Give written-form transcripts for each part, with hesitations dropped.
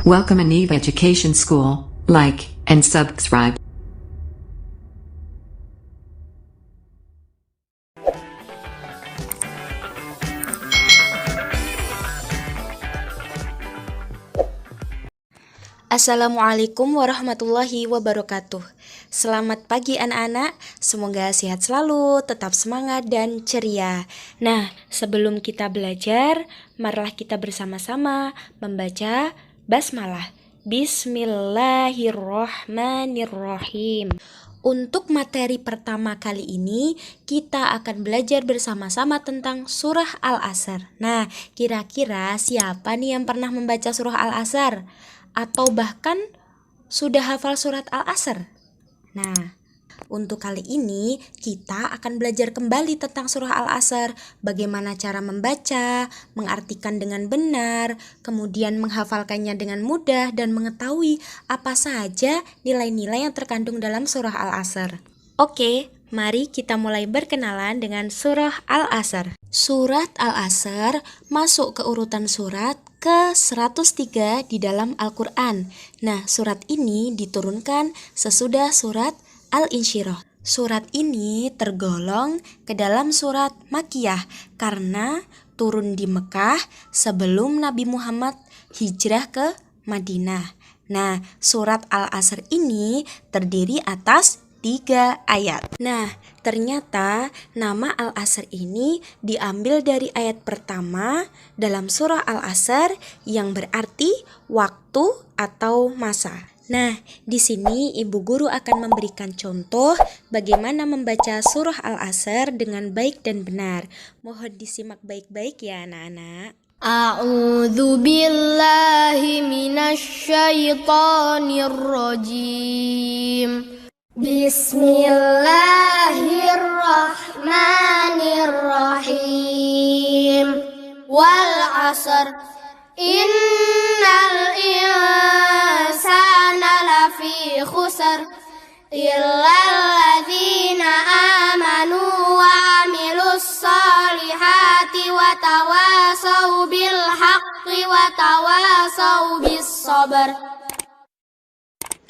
Welcome in Eve Education School. Like and subscribe. Assalamualaikum warahmatullahi wabarakatuh. Selamat pagi anak-anak, semoga sehat selalu, tetap semangat dan ceria. Nah, sebelum kita belajar, marilah kita bersama-sama membaca basmalah. Bismillahirrohmanirrohim. Untuk materi pertama kali ini, kita akan belajar bersama-sama tentang surah Al-Asr. Nah, kira-kira siapa nih yang pernah membaca surah Al-Asr? Atau bahkan sudah hafal surat Al-Asr? Nah, untuk kali ini kita akan belajar kembali tentang surah Al-Asr, bagaimana cara membaca, mengartikan dengan benar, kemudian menghafalkannya dengan mudah dan mengetahui apa saja nilai-nilai yang terkandung dalam surah Al-Asr. Oke, mari kita mulai berkenalan dengan surah Al-Asr. Surat Al-Asr masuk ke urutan surat ke-103 di dalam Al-Quran. Nah, surat ini diturunkan sesudah surat Al-Insyirah. Surat ini tergolong ke dalam surat Makkiyah karena turun di Mekah sebelum Nabi Muhammad hijrah ke Madinah. Nah, surat Al-Asr ini terdiri atas 3 ayat. Nah, ternyata nama Al-Asr ini diambil dari ayat pertama dalam surah Al-Asr yang berarti waktu atau masa. Nah, di sini ibu guru akan memberikan contoh bagaimana membaca surah Al-Asr dengan baik dan benar. Mohon disimak baik-baik ya anak-anak. A'udzu billahi minasy syaithanir rajim. Bismillahirrahmanirrahim. Wal 'asr innal insana lafi khusr illal ladzina amanu wa 'amilus solihati wa tawasau bil haqqi wa tawasau bis sabr.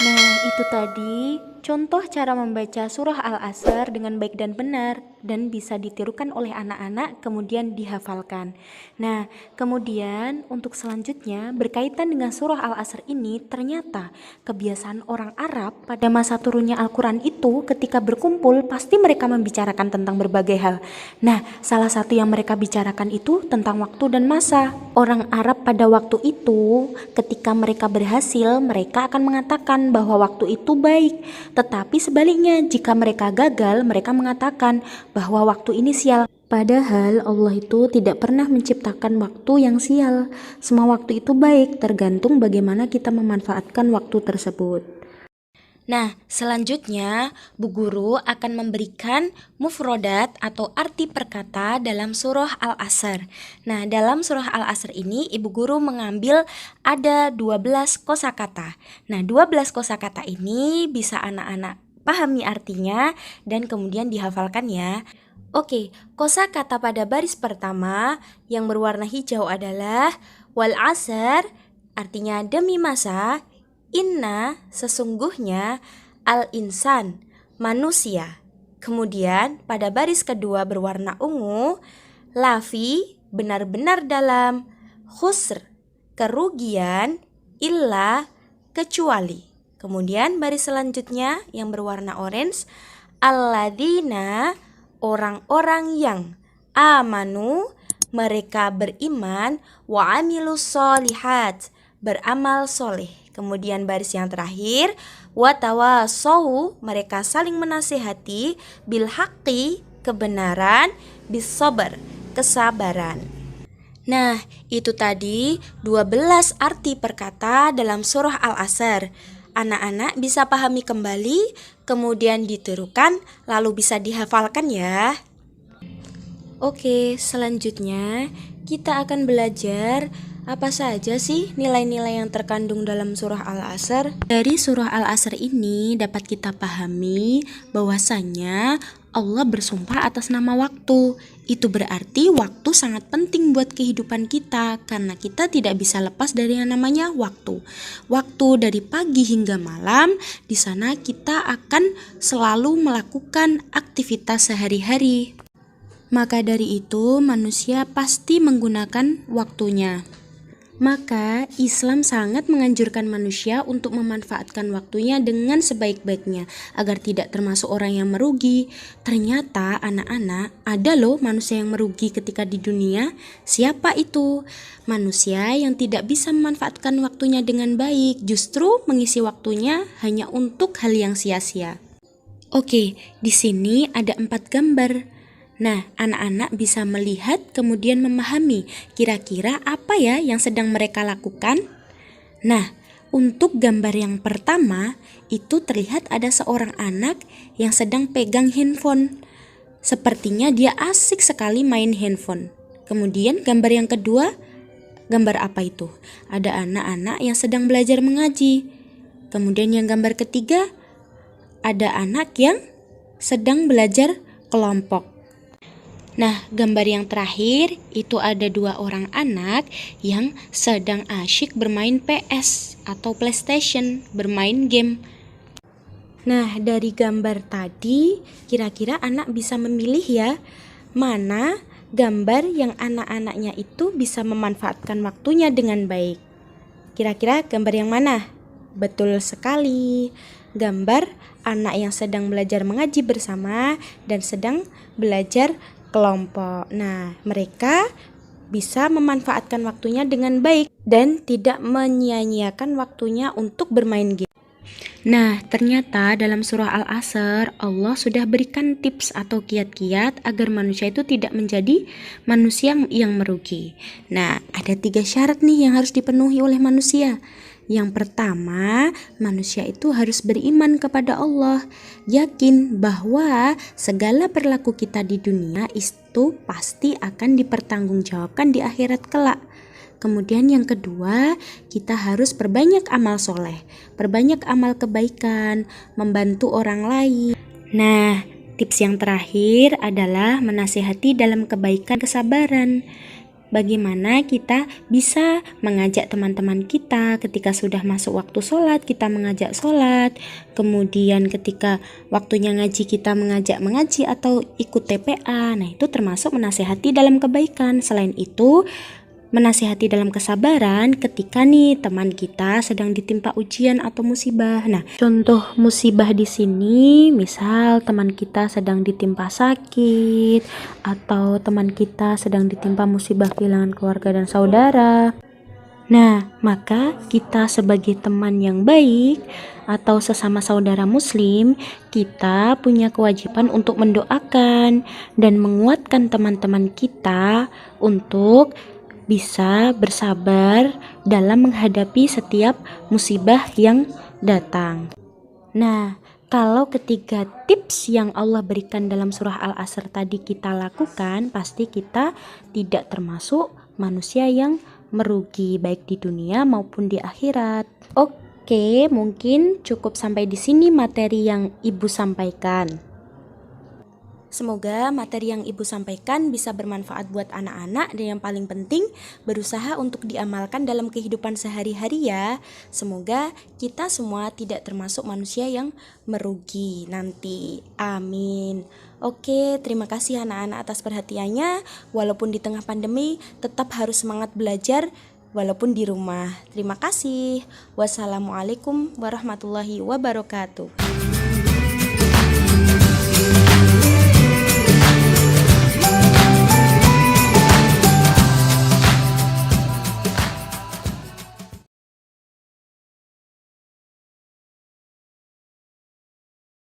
Nah, itu tadi contoh cara membaca surah Al-Asr dengan baik dan benar dan bisa ditirukan oleh anak-anak kemudian dihafalkan. Nah, kemudian untuk selanjutnya berkaitan dengan surah Al-Asr ini, ternyata kebiasaan orang Arab pada masa turunnya Al-Quran itu ketika berkumpul pasti mereka membicarakan tentang berbagai hal. Nah, salah satu yang mereka bicarakan itu tentang waktu dan masa. Orang Arab pada waktu itu ketika mereka berhasil, mereka akan mengatakan bahwa waktu itu baik. Tetapi sebaliknya, jika mereka gagal, mereka mengatakan bahwa waktu ini sial. Padahal Allah itu tidak pernah menciptakan waktu yang sial. Semua waktu itu baik, tergantung bagaimana kita memanfaatkan waktu tersebut. Nah, selanjutnya Bu Guru akan memberikan mufrodat atau arti perkata dalam surah Al-Asr. Nah, dalam surah Al-Asr ini Ibu Guru mengambil ada 12 kosakata. Nah, 12 kosakata ini bisa anak-anak pahami artinya dan kemudian dihafalkan ya. Oke, kosakata pada baris pertama yang berwarna hijau adalah wal 'asr, artinya demi masa. Inna, sesungguhnya, al-insan, manusia. Kemudian pada baris kedua berwarna ungu, lafi, benar-benar dalam, khusr, kerugian, illa, kecuali. Kemudian baris selanjutnya yang berwarna orange, alladzina, orang-orang yang, amanu, mereka beriman, wa amilus solihat, beramal soleh. Kemudian baris yang terakhir, watawasau, mereka saling menasihati, bil haqqi, kebenaran, bis sabar, kesabaran. Nah, itu tadi 12 arti perkata dalam surah Al-Asr. Anak-anak bisa pahami kembali, kemudian ditirukan, lalu bisa dihafalkan ya. Oke, selanjutnya kita akan belajar Apa saja sih nilai-nilai yang terkandung dalam surah Al-Asr? Dari surah Al-Asr ini dapat kita pahami bahwasanya Allah bersumpah atas nama waktu. Itu berarti waktu sangat penting buat kehidupan kita karena kita tidak bisa lepas dari yang namanya waktu. Waktu dari pagi hingga malam, di sana kita akan selalu melakukan aktivitas sehari-hari. Maka dari itu manusia pasti menggunakan waktunya. Maka Islam sangat menganjurkan manusia untuk memanfaatkan waktunya dengan sebaik-baiknya agar tidak termasuk orang yang merugi. Ternyata anak-anak, ada loh manusia yang merugi ketika di dunia. Siapa itu? Manusia yang tidak bisa memanfaatkan waktunya dengan baik, justru mengisi waktunya hanya untuk hal yang sia-sia. Oke, di sini ada 4 gambar. Nah, anak-anak bisa melihat kemudian memahami kira-kira apa ya yang sedang mereka lakukan. Nah, untuk gambar yang pertama itu terlihat ada seorang anak yang sedang pegang handphone. Sepertinya dia asik sekali main handphone. Kemudian gambar yang kedua, gambar apa itu? Ada anak-anak yang sedang belajar mengaji. Kemudian yang gambar ketiga, ada anak yang sedang belajar kelompok. Nah, gambar yang terakhir itu ada 2 orang anak yang sedang asyik bermain PS atau PlayStation, bermain game. Nah, dari gambar tadi kira-kira anak bisa memilih ya, mana gambar yang anak-anaknya itu bisa memanfaatkan waktunya dengan baik. Kira-kira gambar yang mana? Betul sekali, gambar anak yang sedang belajar mengaji bersama dan sedang belajar kelompok. Nah, mereka bisa memanfaatkan waktunya dengan baik dan tidak menyia-nyiakan waktunya untuk bermain game. Nah, ternyata dalam surah Al-Asr Allah sudah berikan tips atau kiat-kiat agar manusia itu tidak menjadi manusia yang merugi. Nah, ada 3 syarat nih yang harus dipenuhi oleh manusia. Yang pertama, manusia itu harus beriman kepada Allah, yakin bahwa segala perilaku kita di dunia itu pasti akan dipertanggungjawabkan di akhirat kelak. Kemudian yang kedua, kita harus perbanyak amal soleh, perbanyak amal kebaikan, membantu orang lain. Nah, tips yang terakhir adalah menasihati dalam kebaikan kesabaran. Bagaimana kita bisa mengajak teman-teman kita ketika sudah masuk waktu sholat, kita mengajak sholat. Kemudian ketika waktunya ngaji, kita mengajak mengaji atau ikut TPA. Nah, itu termasuk menasihati dalam kebaikan. Selain itu, menasihati dalam kesabaran ketika nih teman kita sedang ditimpa ujian atau musibah. Nah, contoh musibah di sini misal teman kita sedang ditimpa sakit atau teman kita sedang ditimpa musibah kehilangan keluarga dan saudara. Nah, maka kita sebagai teman yang baik atau sesama saudara muslim, kita punya kewajiban untuk mendoakan dan menguatkan teman-teman kita untuk bisa bersabar dalam menghadapi setiap musibah yang datang. Nah, kalau ketiga tips yang Allah berikan dalam surah Al-Asr tadi kita lakukan, pasti kita tidak termasuk manusia yang merugi baik di dunia maupun di akhirat. Oke, mungkin cukup sampai di sini materi yang Ibu sampaikan. Semoga materi yang Ibu sampaikan bisa bermanfaat buat anak-anak dan yang paling penting berusaha untuk diamalkan dalam kehidupan sehari-hari ya. Semoga kita semua tidak termasuk manusia yang merugi nanti. Amin. Oke, terima kasih anak-anak atas perhatiannya. Walaupun di tengah pandemi tetap harus semangat belajar walaupun di rumah. Terima kasih. Wassalamualaikum warahmatullahi wabarakatuh.